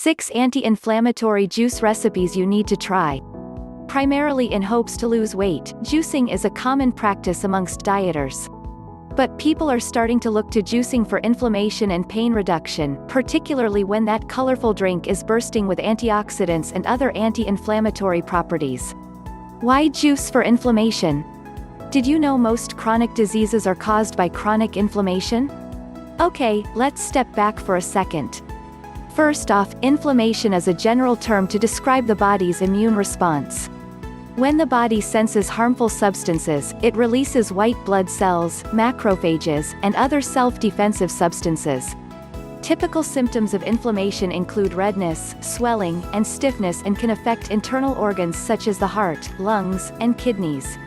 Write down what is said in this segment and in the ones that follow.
6 anti-inflammatory juice recipes you need to try. Primarily in hopes to lose weight, juicing is a common practice amongst dieters. But people are starting to look to juicing for inflammation and pain reduction, particularly when that colorful drink is bursting with antioxidants and other anti-inflammatory properties. Why juice for inflammation? Did you know most chronic diseases are caused by chronic inflammation? Okay, let's step back for a second. First off, inflammation is a general term to describe the body's immune response. When the body senses harmful substances, it releases white blood cells, macrophages, and other self-defensive substances. Typical symptoms of inflammation include redness, swelling, and stiffness and can affect internal organs such as the heart, lungs, and kidneys.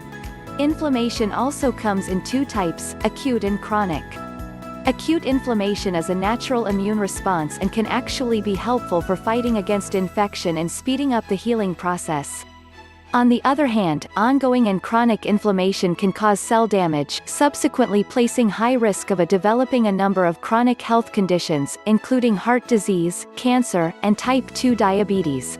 Inflammation also comes in two types, acute and chronic. Acute inflammation is a natural immune response and can actually be helpful for fighting against infection and speeding up the healing process. On the other hand, ongoing and chronic inflammation can cause cell damage, subsequently placing high risk of developing a number of chronic health conditions, including heart disease, cancer, and type 2 diabetes.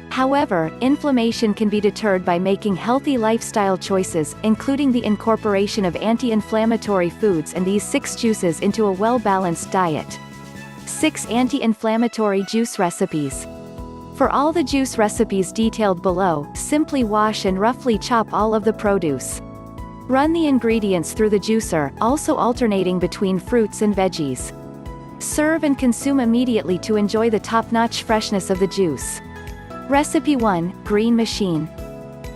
However, inflammation can be deterred by making healthy lifestyle choices, including the incorporation of anti-inflammatory foods and these 6 juices into a well-balanced diet. 6 anti-inflammatory juice recipes. For all the juice recipes detailed below, simply wash and roughly chop all of the produce. Run the ingredients through the juicer, also alternating between fruits and veggies. Serve and consume immediately to enjoy the top-notch freshness of the juice. Recipe 1, Green Machine.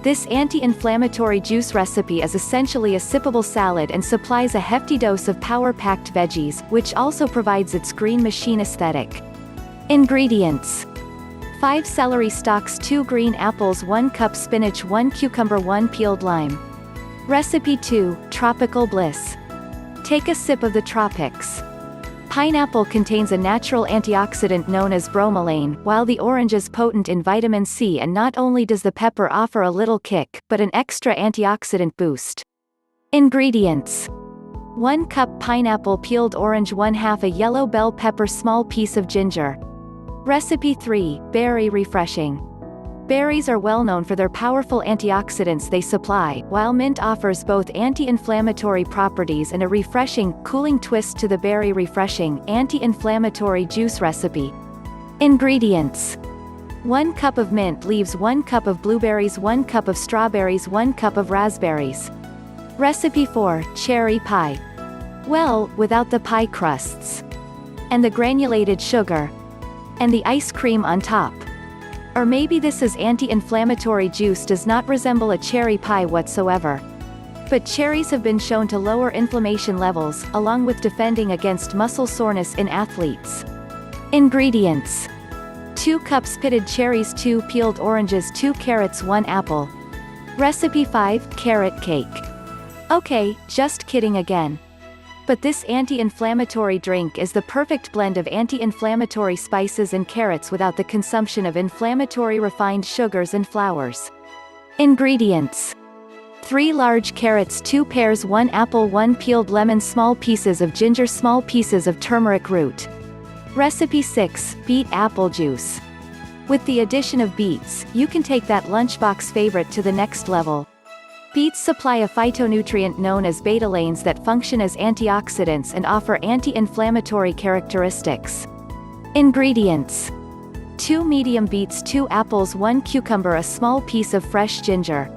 This anti-inflammatory juice recipe is essentially a sippable salad and supplies a hefty dose of power-packed veggies, which also provides its green machine aesthetic. Ingredients: 5 celery stalks, 2 green apples, 1 cup spinach, 1 cucumber, 1 peeled lime. Recipe 2, Tropical Bliss. Take a sip of the tropics. Pineapple contains a natural antioxidant known as bromelain, while the orange is potent in vitamin C, and not only does the pepper offer a little kick, but an extra antioxidant boost. Ingredients: 1 cup pineapple, peeled orange, 1/2 a yellow bell pepper, small piece of ginger. Recipe 3, Berry Refreshing. Berries are well known for their powerful antioxidants they supply, while mint offers both anti-inflammatory properties and a refreshing, cooling twist to the berry refreshing, anti-inflammatory juice recipe. Ingredients: 1 cup of mint leaves, 1 cup of blueberries, 1 cup of strawberries, 1 cup of raspberries. Recipe 4, Cherry Pie. Well, without the pie crusts. And the granulated sugar. And the ice cream on top. Or maybe this is anti-inflammatory juice does not resemble a cherry pie whatsoever. But cherries have been shown to lower inflammation levels, along with defending against muscle soreness in athletes. Ingredients: 2 cups pitted cherries, 2 peeled oranges, 2 carrots, 1 apple. Recipe 5, Carrot Cake. Okay, just kidding again. But this anti-inflammatory drink is the perfect blend of anti-inflammatory spices and carrots without the consumption of inflammatory refined sugars and flours. Ingredients: 3 large carrots, 2 pears, 1 apple, 1 peeled lemon, small pieces of ginger, small pieces of turmeric root. Recipe 6, Beet Apple Juice. With the addition of beets, you can take that lunchbox favorite to the next level. Beets supply a phytonutrient known as betalains that function as antioxidants and offer anti-inflammatory characteristics. Ingredients: 2 medium beets, 2 apples, 1 cucumber, a small piece of fresh ginger.